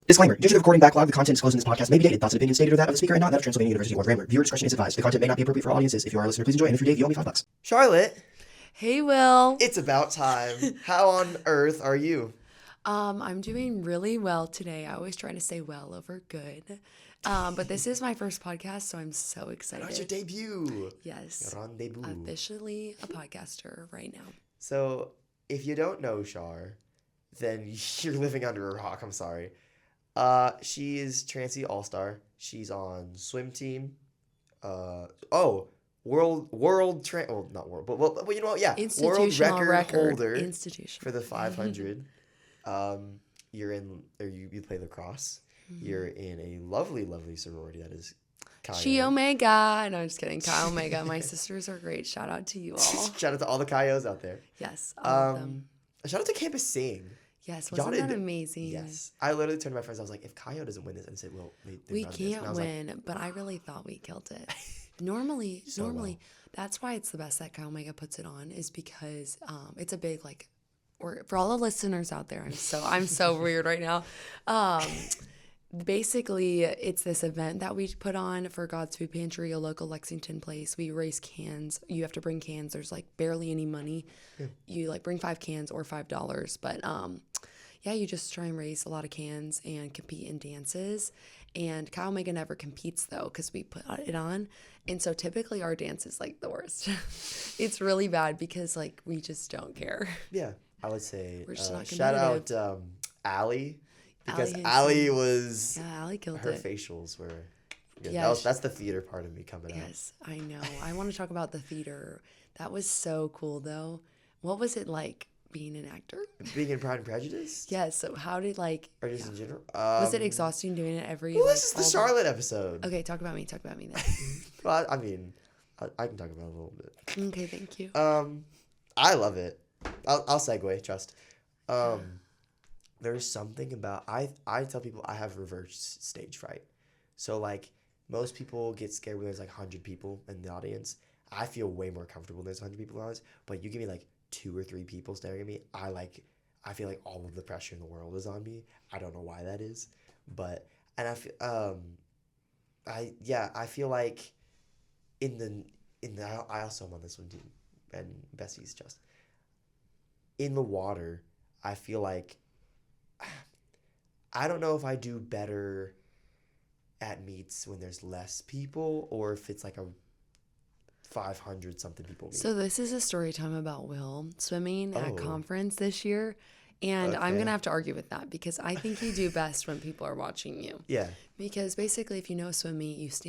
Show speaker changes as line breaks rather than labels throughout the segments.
Disclaimer. Due to the recording backlog, the content disclosed in this podcast may be dated. Thoughts and opinions stated are that of the speaker and not that of Transylvania University or Grammar. Viewer discretion is advised. The content may not be appropriate for all audiences. If you are a listener, please enjoy. And if you're Dave, you owe me $5.
Charlotte,
Hey, Will.
it's about time. How on earth are you?
I'm doing really well today. I always try to say well over good. But this is my first podcast, so I'm so excited.
That's your debut.
Yes.
Your rendezvous.
Officially a podcaster right now.
So, if you don't know Char, then you're living under a rock. I'm sorry. She is Transy All-Star. She's on swim team. Not world, but you know what? Yeah, world record holder for the 500. You play lacrosse. Mm-hmm. You're in a lovely sorority that is
Chi Omega. No, I'm just kidding. Chi Omega. My sisters are great. Shout out to you all.
Shout out to all the Chios out there.
Yes, all of them.
Shout out to Campus Sing.
Yes, wasn't that amazing?
Yes. I literally turned to my friends. I was like, if Kaio doesn't win this, and said, well,
we can't win, but I really thought we killed it. Normally, that's why it's the best that Chi Omega puts it on, is because it's a big, or for all the listeners out there, I'm so weird right now. Basically, it's this event that we put on for God's Food Pantry, a local Lexington place. We raise cans. You have to bring cans. There's barely any money. Yeah. You bring 5 cans or $5. But you just try and raise a lot of cans and compete in dances. And Chi Omega never competes though, because we put it on. And so typically our dance is the worst. It's really bad because we just don't care.
Yeah, I would say
we're just not
shout out Allie. Because Allie was...
Yeah, Allie killed
her
it.
Her facials were... Good.
Yeah,
that's the theater part of me coming out.
Yes, I know. I want to talk about the theater. That was so cool, though. What was it like being an actor?
Being in Pride and Prejudice?
Yes. So how did
Or just in general?
Was it exhausting doing it every...
Well, this is the Charlotte episode.
Okay, talk about me then.
Well, I mean, I can talk about it a little bit.
Okay, thank you.
I love it. I'll segue, trust. There's something about I tell people I have reverse stage fright. So most people get scared when there's 100 people in the audience. I feel way more comfortable when there's 100 people in the audience. But you give me 2 or 3 people staring at me, I feel like all of the pressure in the world is on me. I don't know why that is, but I feel I feel like I also am on this one too, and Bessie's just in the water. I feel like I don't know if I do better at meets when there's less people or if it's a 500 something people meet.
So this is a story time about Will swimming at conference this year. And
okay.
I'm going to have to argue with that because I think you do best when people are watching you.
Yeah.
Because basically if you know swim meet,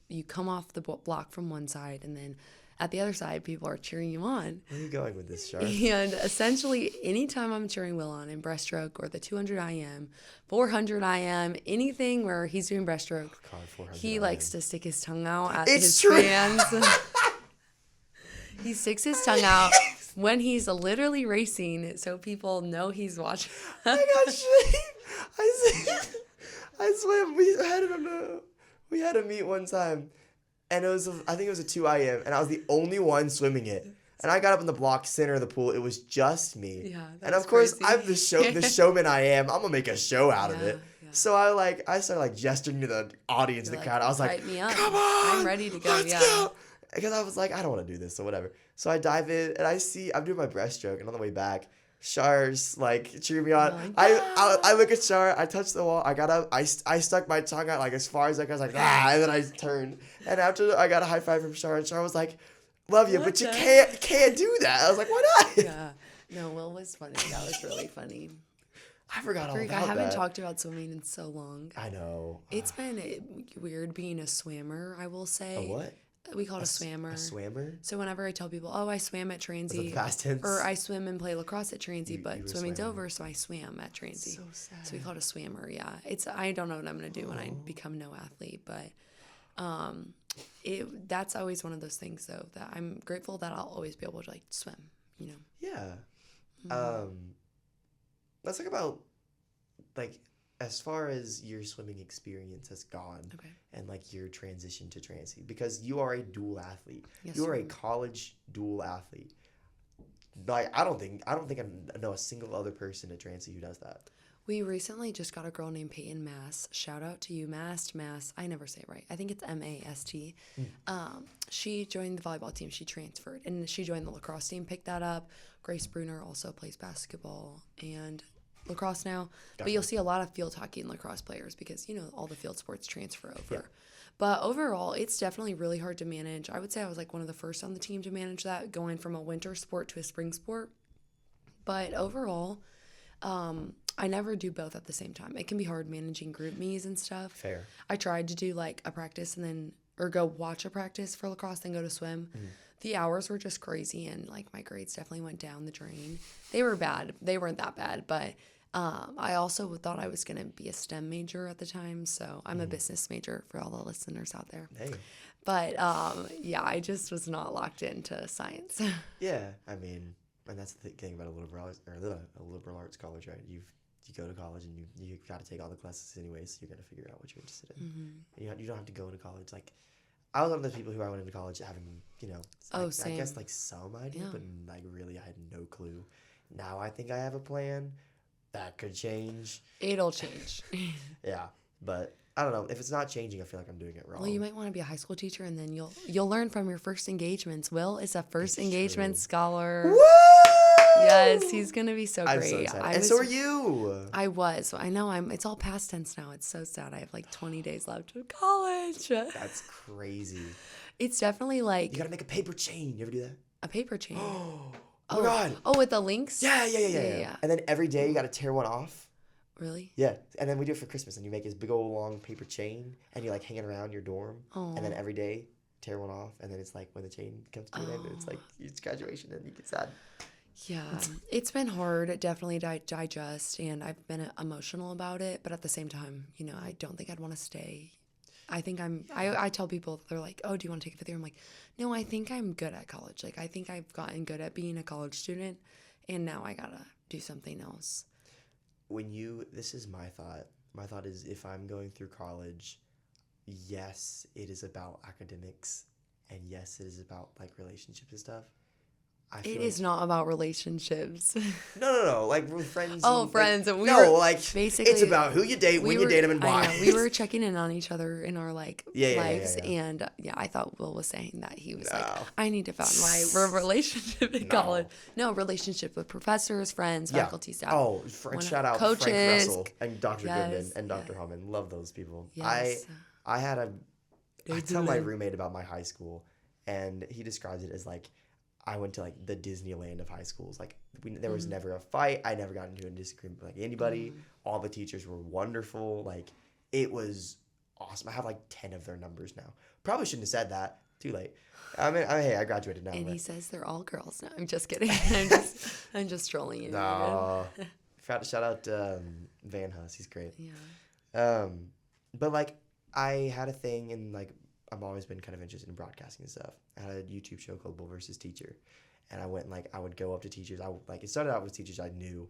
you come off the block from one side and then at the other side, people are cheering you on.
Where are you going with this, Char?
And essentially, anytime I'm cheering Will on in breaststroke or the 200 IM, 400 IM, anything where he's doing breaststroke, he likes to stick his tongue out at his fans. He sticks his tongue out when he's literally racing, so people know he's watching.
I got shit. I swam. We had a meet one time. And I think it was a 2 IM, and I was the only one swimming it. And I got up in the block center of the pool. It was just me.
Yeah,
and of course,
crazy.
I'm the showman I am. I'm gonna make a show out of it. Yeah. So I started gesturing to the audience, the crowd. I was like,
me up.
"Come on,
I'm ready to go."
Let's go. Because I was like, I don't want to do this or whatever. So I dive in, and I'm doing my breaststroke, and on the way back, Char's cheering me on. I look at Char, I touch the wall, I got up, I stuck my tongue out as far as I was and then I turned. And after I got a high five from Char, and Char was like, love you, but you can't do that. I was like, why not?
Yeah. No, Will was funny. That was really funny.
I forgot all about that.
I haven't talked about swimming in so long.
I know.
It's been weird being a swimmer, I will say.
A what?
We call it a swammer.
A swammer?
So whenever I tell people, I swam at Transy.
Past tense?
Or I swim and play lacrosse at Transy, but swimming's over, so I swam at Transy.
So sad.
So we call it a swammer, yeah. I don't know what I'm going to do when I become no athlete, but that's always one of those things, though, that I'm grateful that I'll always be able to, swim,
Yeah. Mm-hmm. Let's talk about, as far as your swimming experience has gone, okay, and your transition to Transy, because you are a dual athlete. Yes, you are a college dual athlete. I don't think I know a single other person at Transy who does that.
We recently just got a girl named Peyton Mast. Shout out to you, Mast. I never say it right. I think it's M-A-S-T. She joined the volleyball team. She transferred. And she joined the lacrosse team, picked that up. Grace Bruner also plays basketball and lacrosse now. But you'll see a lot of field hockey and lacrosse players because, you know, all the field sports transfer over. Yeah. But overall, it's definitely really hard to manage. I would say I was like one of the first on the team to manage that, going from a winter sport to a spring sport. But overall, I never do both at the same time. It can be hard managing group me's and stuff.
Fair.
I tried to do like a practice and then, or go watch a practice for lacrosse, then go to swim. The hours were just crazy, and like my grades definitely went down the drain. They were bad. They weren't that bad, but I also thought I was going to be a STEM major at the time, so I'm a business major for all the listeners out there.
Hey.
But yeah, I just was not locked into science.
Yeah, I mean, and that's the thing about a liberal arts college, right? You go to college and you got to take all the classes anyway, so you're going to figure out what you're interested in. You don't have to go into college. Like, I was one of those people who I went into college having, you know, I guess like some idea, but like really I had no clue. Now I think I have a plan. That could change.
It'll change.
Yeah, but I don't know. If it's not changing, I feel like I'm doing it wrong.
Well, you might want to be a high school teacher, and then you'll learn from your first engagements. Will is a first engagement scholar.
Woo!
Yes, he's gonna be so great.
I'm so excited. And so are you.
I was. I know. It's all past tense now. It's so sad. I have like 20 days left of college.
That's crazy.
It's definitely like
you gotta make a paper chain. You ever do that?
A paper chain.
Oh my God.
Oh, with the links?
Yeah. And then every day you got to tear one off.
Really?
Yeah. And then we do it for Christmas, and you make this big old long paper chain, and you like hang it around your dorm.
Oh.
And then every day tear one off, and then it's like when the chain comes to an end, it's like it's graduation, and you get sad.
Yeah. It's been hard, definitely to digest, and I've been emotional about it, but at the same time, you know, I don't think I'd want to stay. I think I tell people, they're like, oh, do you want to take a fifth year? I'm like, no, I think I'm good at college. Like, I think I've gotten good at being a college student, and now I gotta do something else.
This is my thought. My thought is, if I'm going through college, yes, it is about academics, and yes, it is about like relationships and stuff.
It is not about relationships.
No. Like with friends.
Oh, friends.
Like,
basically,
it's about who you date, when you date them, and why.
I know, we were checking in on each other in our lives,
yeah.
and I thought Will was saying that he was like, I need to find my relationship in college. No, relationship with professors, friends, faculty, staff.
Oh, shout out
coaches,
Frank Russell and Dr. Goodman and Dr. Hellman. Love those people.
Yes.
I tell my roommate about my high school, and he describes it as like, I went to like the Disneyland of high schools. Like there was never a fight. I never got into a disagreement with like anybody. All the teachers were wonderful. Like it was awesome. I have like 10 of their numbers now. Probably shouldn't have said that. Too late. Hey, I graduated now.
And he says they're all girls. No, I'm just kidding. I'm just trolling you.
No. Shout out Van Huss. He's great.
Yeah.
But like I had a thing, and like I've always been kind of interested in broadcasting and stuff. I had a YouTube show called Bull vs. Teacher, and I went and like I would go up to teachers. It started out with teachers I knew,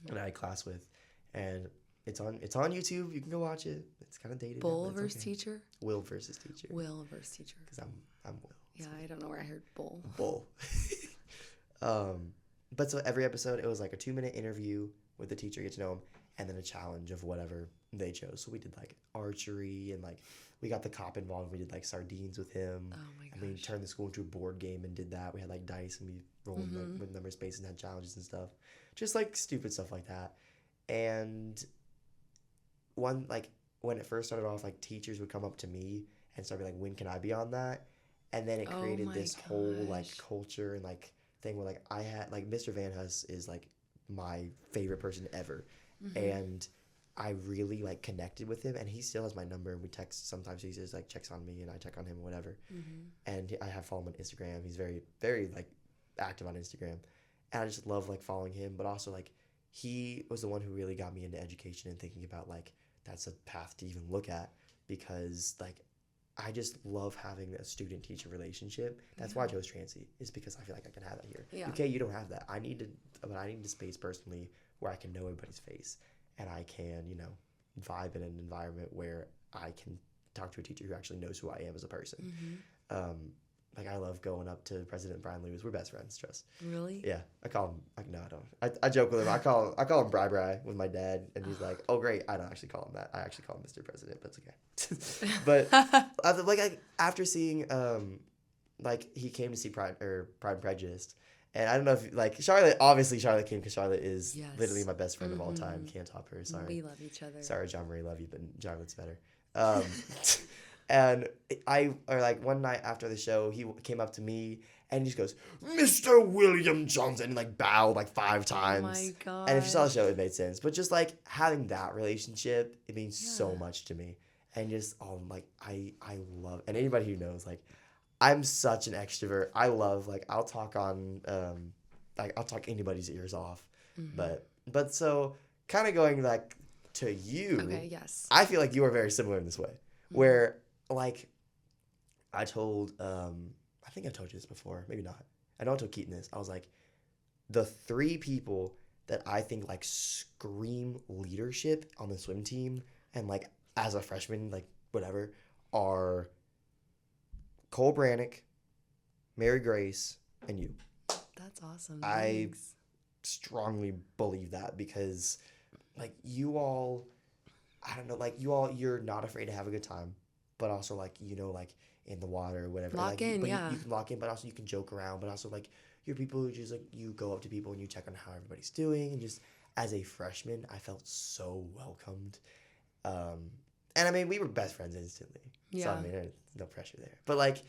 and I had class with, and it's on YouTube. You can go watch it. It's kind of dated.
Bull versus Teacher.
Will versus Teacher.
Will versus Teacher.
Because I'm Will.
Yeah, I don't know where I heard Bull.
Bull. But so every episode it was like a 2-minute interview with the teacher, get to know him, and then a challenge of whatever they chose. So we did like archery, and like we got the cop involved. We did like sardines with him.
Oh my gosh.
And we turned the school into a board game and did that. We had like dice, and we rolled like, with number of spaces and had challenges and stuff. Just like stupid stuff like that. And when it first started off, like teachers would come up to me and start being like, when can I be on that? And then it created this whole like culture and like thing where like I had like Mr. Van Huss is like my favorite person ever. And I really like connected with him, and he still has my number, and we text sometimes. He just like checks on me and I check on him or whatever. And I have followed him on Instagram. He's very, very like active on Instagram, and I just love like following him. But also like he was the one who really got me into education and thinking about like that's a path to even look at, because like I just love having a student-teacher relationship. That's why I chose Transy, is because I feel like I can have that here.
Yeah.
Okay, you don't have that. I need a space personally where I can know everybody's face, and I can, you know, vibe in an environment where I can talk to a teacher who actually knows who I am as a person. I love going up to President Brian Lewis. We're best friends, trust.
Really?
Yeah, I call him. No, I don't. I joke with him. I call him Bri Bri with my dad, and he's like, "Oh, great." I don't actually call him that. I actually call him Mr. President, but it's okay. But after seeing he came to see Pride and Prejudice, and I don't know if Charlotte. Obviously, Charlotte came because Charlotte is literally my best friend of all time. Can't top her. Sorry.
We love each other.
Sorry, John Marie, love you, but Charlotte's better. And one night after the show, he came up to me and he just goes, "Mr. William Johnson," and bowed 5 times.
Oh my God.
And if you saw the show, it made sense. But just having that relationship, it means so much to me. And just I love, and anybody who knows, I'm such an extrovert. I love I'll talk on I'll talk anybody's ears off. Mm-hmm. But so kind of going to you.
Okay, yes.
I feel like you are very similar in this way. Where I told I think I told you this before, maybe not. I know I told Keaton this. I was like, the 3 people that I think scream leadership on the swim team and as a freshman, whatever, are Kole Brannock, Mary Grace, and you.
That's awesome.
I strongly believe that because you all, I don't know, you're not afraid to have a good time, but also in the water or whatever.
Lock in, yeah.
You can lock in, but also you can joke around, but also you're people who just you go up to people and you check on how everybody's doing, and just as a freshman, I felt so welcomed. And I mean, we were best friends instantly.
Yeah.
So I mean, there's no pressure there. But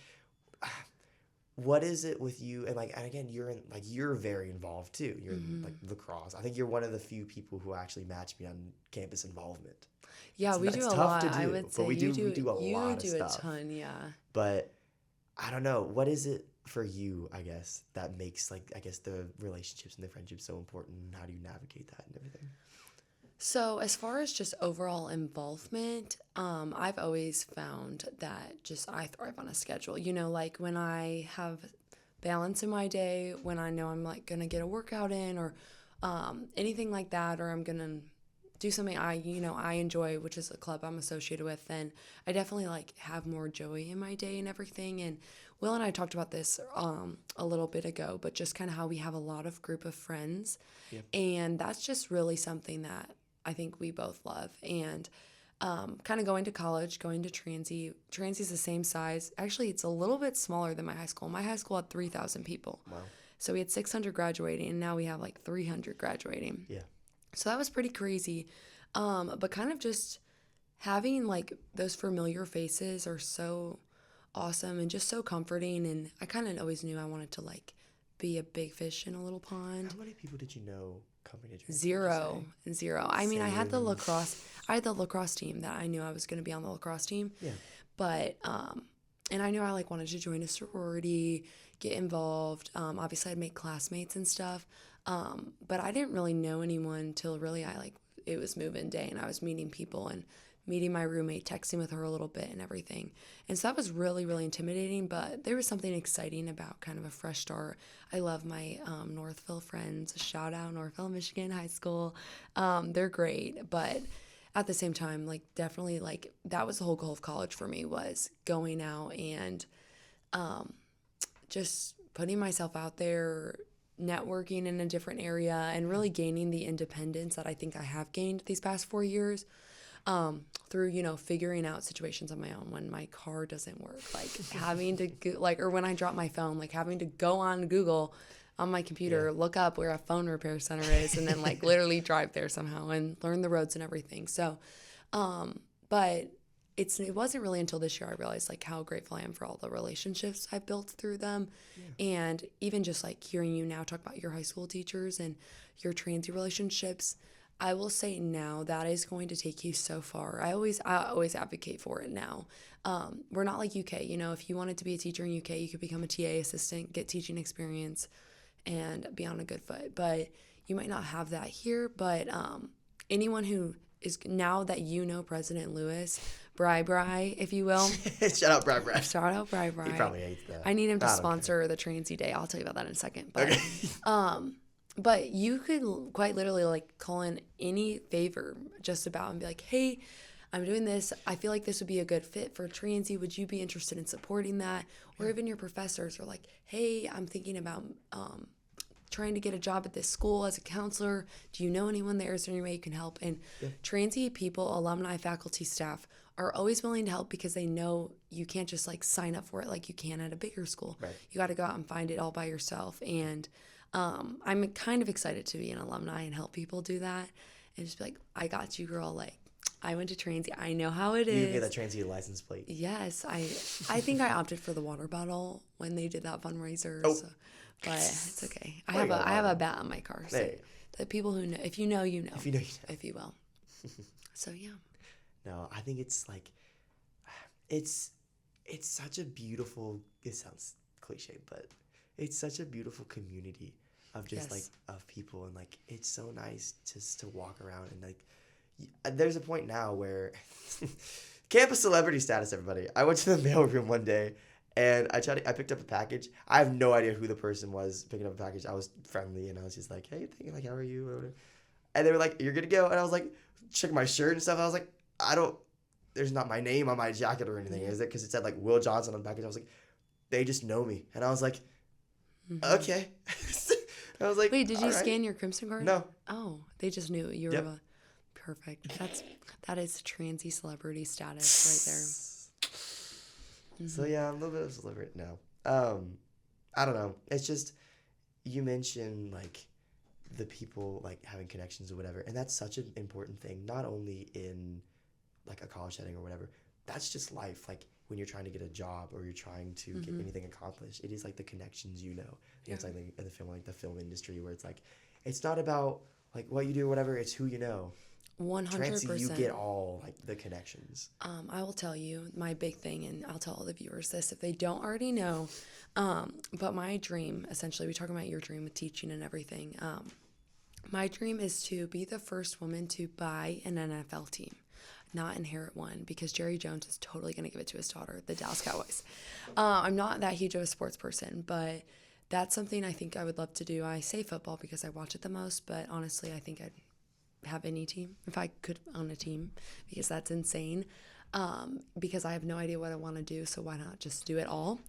what is it with you? And and again, you're very involved too. You're in lacrosse. I think you're one of the few people who actually match me on campus involvement.
Yeah, we do a lot. I would say
we do a lot of
stuff. You do a ton, yeah.
But I don't know. What is it for you, I guess, that makes the relationships and the friendships so important? How do you navigate that and everything?
So as far as just overall involvement, I've always found that I thrive on a schedule. When I have balance in my day, when I know I'm gonna get a workout in or anything like that, or I'm gonna do something I enjoy, which is a club I'm associated with, then I definitely have more joy in my day and everything. And Will and I talked about this a little bit ago, but just kind of how we have a lot of group of friends. Yep. And that's just really something that I think we both love. And kind of going to college, going to Transy. Transy's the same size. Actually, it's a little bit smaller than my high school. My high school had 3,000 people. Wow. So we had 600 graduating, and now we have 300 graduating. Yeah. So that was pretty crazy. But kind of just having those familiar faces are so awesome and just so comforting. And I kind of always knew I wanted to be a big fish in a little pond.
How many people did you know coming to Transy?
Zero. I mean, I had the lacrosse team that I knew I was going to be on the lacrosse team. Yeah. But and I knew I wanted to join a sorority, get involved. Obviously, I'd make classmates and stuff. But I didn't really know anyone till really it was move-in day, and I was meeting people and meeting my roommate, texting with her a little bit and everything. And so that was really, really intimidating, but there was something exciting about kind of a fresh start. I love my Northville friends. Shout out Northville, Michigan High School. They're great, but at the same time, definitely that was the whole goal of college for me, was going out and just putting myself out there, networking in a different area, and really gaining the independence that I think I have gained these past 4 years through, figuring out situations on my own when my car doesn't work, having to or when I drop my phone, having to go on Google on my computer, look up where a phone repair center is, and then literally drive there somehow and learn the roads and everything. So, but it wasn't really until this year I realized how grateful I am for all the relationships I've built through them. Yeah. And even just hearing you now talk about your high school teachers and your transy relationships, I will say now that is going to take you so far. I always advocate for it now. We're not like UK. If you wanted to be a teacher in UK, you could become a TA assistant, get teaching experience, and be on a good foot. But you might not have that here. But anyone who is, now that President Lewis, Bri, if you will.
Shout out Bri.
Shout out Bri.
He probably hates that.
I need him to sponsor the Transy Day. I'll tell you about that in a second. But but you could quite literally call in any favor just about and be like, hey, I'm doing this. I feel like this would be a good fit for Transy. Would you be interested in supporting that? Or even your professors are like, hey, I'm thinking about trying to get a job at this school as a counselor. Do you know anyone there? Is there any way you can help? And Transy people, alumni, faculty, staff are always willing to help because they know you can't just like sign up for it like you can at a bigger school.
Right.
You got to go out and find it all by yourself. And I'm kind of excited to be an alumni and help people do that and just be like, I got you, girl. Like, I went to Transy. I know how it is.
You get that Transy license plate.
Yes. I think I opted for the water bottle when they did that fundraiser.
Oh.
So, but it's okay. I have a bat on my car. So the people who know, if you know, you know.
If you know, you know.
If you will. So, yeah.
No, I think it's like, it's such a beautiful, it sounds cliche, but it's such a beautiful community of just like, of people. And like, it's so nice just to walk around and like, there's a point now where campus celebrity status, everybody. I went to the mailroom one day and I picked up a package. I have no idea who the person was picking up a package. I was friendly and I was just like, hey, thinking like, how are you? And they were like, you're good to go. And I was like, checking my shirt and stuff. I was like, there's not my name on my jacket or anything, is it? Because it said like Will Johnson on the package. I was like, they just know me. And I was like, okay. I was like,
wait, did you scan your Crimson card?
No.
Oh, they just knew you were perfect. That is Transy celebrity status right there.
So yeah, I'm a little bit of a celebrity now. I don't know. It's just, you mentioned like the people like having connections or whatever, and that's such an important thing, not only in like a college setting or whatever. That's just life. Like when you're trying to get a job or you're trying to get anything accomplished, it is like the connections, you know. Yeah. It's like in the film industry where it's like, it's not about like what you do or whatever, it's who you know.
100%.
Transy, you get all like the connections.
I will tell you my big thing, and I'll tell all the viewers this if they don't already know. But my dream, essentially, we talk about your dream with teaching and everything. My dream is to be the first woman to buy an NFL team, not inherit one, because Jerry Jones is totally going to give it to his daughter, the Dallas Cowboys. I'm not that huge of a sports person, but that's something I think I would love to do. I say football because I watch it the most, but honestly, I think I'd have any team if I could own a team, because that's insane. Because I have no idea what I want to do, so why not just do it all?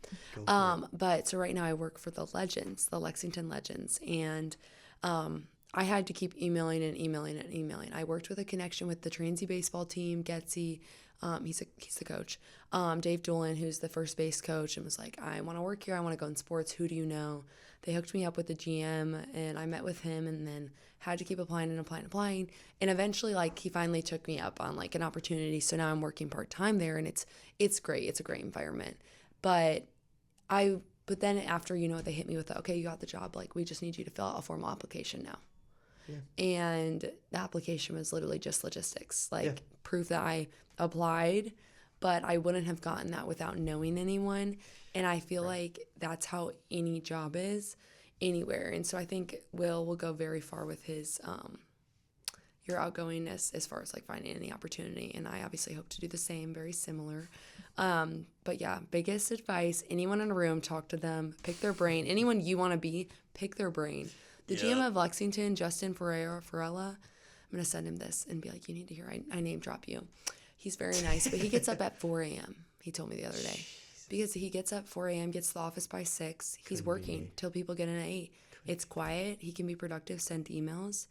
But so right now I work for the Legends, the Lexington Legends, and I had to keep emailing. I worked with a connection with the Transy baseball team, Getsy. He's the coach. Dave Dolan, who's the first base coach, and was like, I want to work here. I want to go in sports. Who do you know? They hooked me up with the GM, and I met with him, and then had to keep applying. And eventually, like, he finally took me up on, like, an opportunity. So now I'm working part-time there, and it's great. It's a great environment. But then after, they hit me with okay, you got the job. Like, we just need you to fill out a formal application now. Yeah. And the application was literally just logistics, proof that I applied, but I wouldn't have gotten that without knowing anyone. And I feel like that's how any job is anywhere. And so I think Will go very far with his your outgoingness as far as like finding any opportunity. And I obviously hope to do the same, very similar. But yeah, biggest advice, anyone in a room, talk to them, pick their brain. Anyone you want to be, pick their brain. The GM of Lexington, Justin Farella, I'm going to send him this and be like, you need to hear, I name drop you. He's very nice, but he gets up at 4 a.m., he told me the other day. Because he gets up 4 a.m., gets to the office by 6. He's working till people get in at 8. It's quiet. He can be productive, send emails.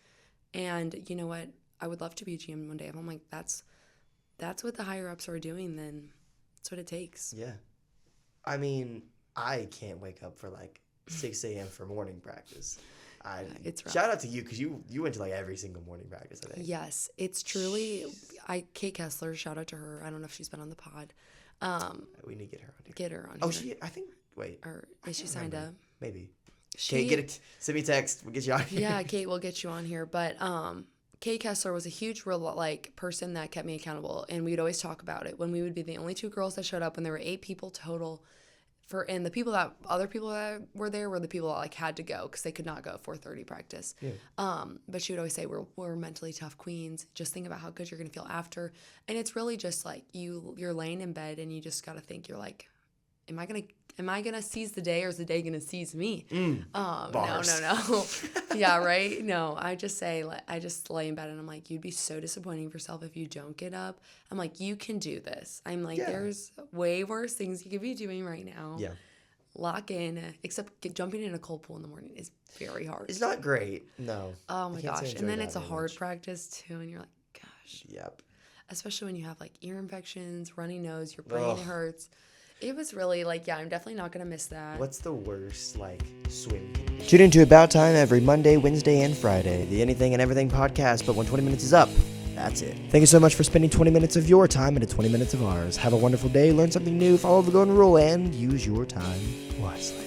And you know what? I would love to be a GM one day. If I'm like, that's what the higher-ups are doing, then that's what it takes.
Yeah. I mean, I can't wake up for like 6 a.m. for morning practice.
It's rough.
Shout out to you, because you went to like every single morning practice, I think.
Yes, it's truly. Kate Kessler, shout out to her. I don't know if she's been on the pod.
We need to get her on here.
Get her on
here.
here.
I think. Wait.
Or is she signed up?
Maybe. Kate, send me a text. We'll get you on here.
Yeah, Kate, we'll get you on here. But Kate Kessler was a huge person that kept me accountable, and we'd always talk about it. When we would be the only 2 girls that showed up, when there were 8 people total. And the other people that were there were the people that like had to go because they could not go at 4:30 practice. Yeah. But she would always say we're mentally tough queens. Just think about how good you're gonna feel after. And it's really just like you're laying in bed and you just gotta think, you're like, am I gonna am I gonna seize the day or is the day gonna seize me?
Bars.
No. Yeah, right. No, I just say, I just lay in bed and I'm like, you'd be so disappointing for yourself if you don't get up. I'm like, you can do this. I'm like, there's way worse things you could be doing right now.
Yeah.
Lock in, except jumping in a cold pool in the morning is very hard.
It's not great. No.
Oh my
I can't say
gosh.
I
And then
enjoy
it's a
that very
hard
much.
practice too. And you're like, gosh.
Yep.
Especially when you have like ear infections, runny nose, your brain hurts. It was really like, I'm definitely not going to miss that.
What's the worst, like, swim condition? Tune into About Time every Monday, Wednesday, and Friday. The Anything and Everything podcast, but when 20 minutes is up, that's it. Thank you so much for spending 20 minutes of your time into 20 minutes of ours. Have a wonderful day, learn something new, follow the golden rule, and use your time wisely.